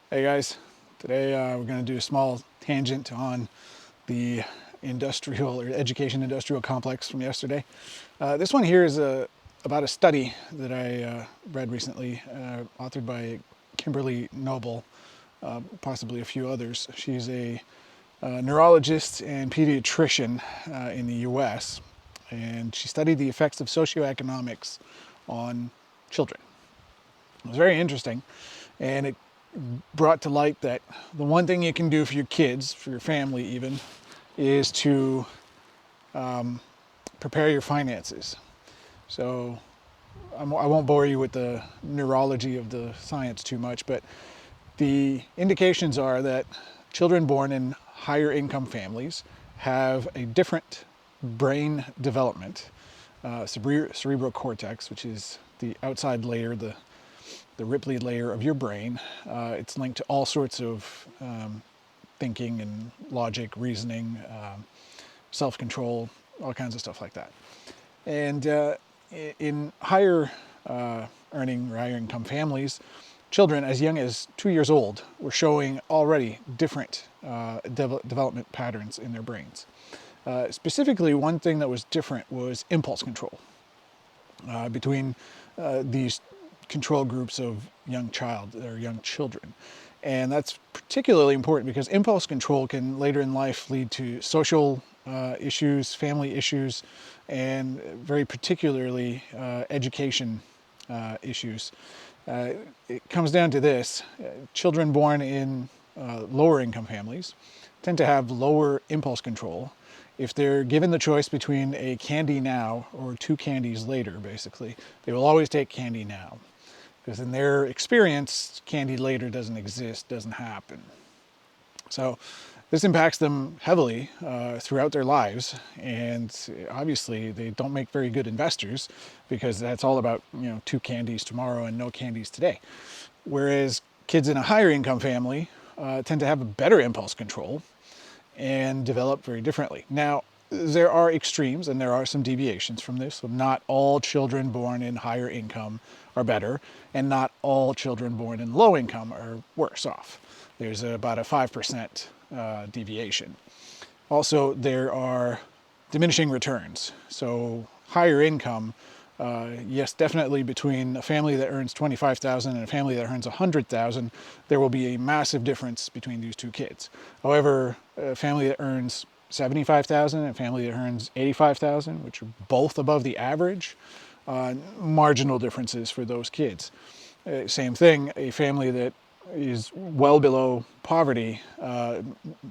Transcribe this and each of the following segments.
Hey guys, today we're going to do a small tangent on the industrial or education industrial complex from yesterday. This one here is about a study that I read recently, authored by Kimberly, possibly a few others. She's a neurologist and pediatrician in the US, and she studied the effects of socioeconomics on children. It was very interesting, and it brought to light that the one thing you can do for your kids, for your family even, is to prepare your finances. So I won't bore you with the neurology of the science too much, but the indications are that children born in higher income families have a different brain development. Cerebral cortex, which is the outside layer, the Ripley layer of your brain. It's linked to all sorts of thinking and logic, reasoning, self-control, all kinds of stuff like that. And in higher earning or higher income families, children as young as 2 years old were showing already different development patterns in their brains. Specifically, one thing that was different was impulse control between these control groups of young children. And that's particularly important because impulse control can later in life lead to social issues, family issues, and very particularly education issues. It comes down to this. Children born in lower income families tend to have lower impulse control. If they're given the choice between a candy now or two candies later, basically, they will always take candy now. Because in their experience, candy later doesn't exist, doesn't happen. So this impacts them heavily throughout their lives, and obviously they don't make very good investors because that's all about, two candies tomorrow and no candies today. Whereas kids in a higher income family tend to have a better impulse control and develop very differently. Now, there are extremes and there are some deviations from this. So not all children born in higher income are better, and not all children born in low income are worse off. There's about a 5% deviation. Also, there are diminishing returns. So higher income, yes, definitely between a family that earns $25,000 and a family that earns $100,000, there will be a massive difference between these two kids. However, a family that earns $75,000 and a family that earns $85,000, which are both above the average, marginal differences for those kids. Same thing, a family that is well below poverty,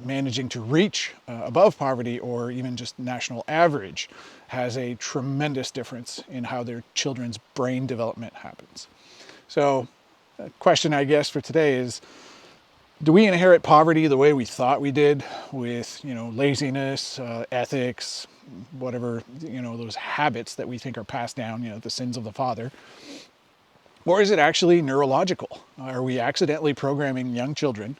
managing to reach above poverty or even just national average, has a tremendous difference in how their children's brain development happens. So, the question I guess for today is, do we inherit poverty the way we thought we did, with laziness, ethics, whatever, those habits that we think are passed down, the sins of the father? Or is it actually neurological? Are we accidentally programming young children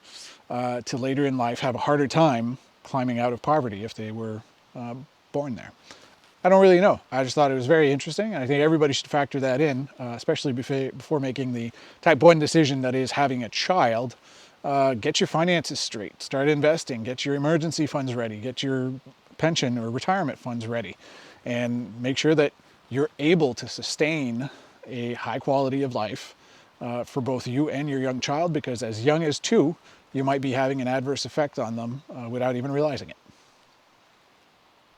to later in life have a harder time climbing out of poverty if they were born there? I don't really know. I just thought it was very interesting, and I think everybody should factor that in, especially before making the type 1 decision that is having a child. Get your finances straight, start investing, get your emergency funds ready, get your pension or retirement funds ready, and make sure that you're able to sustain a high quality of life for both you and your young child, because as young as 2, you might be having an adverse effect on them without even realizing it.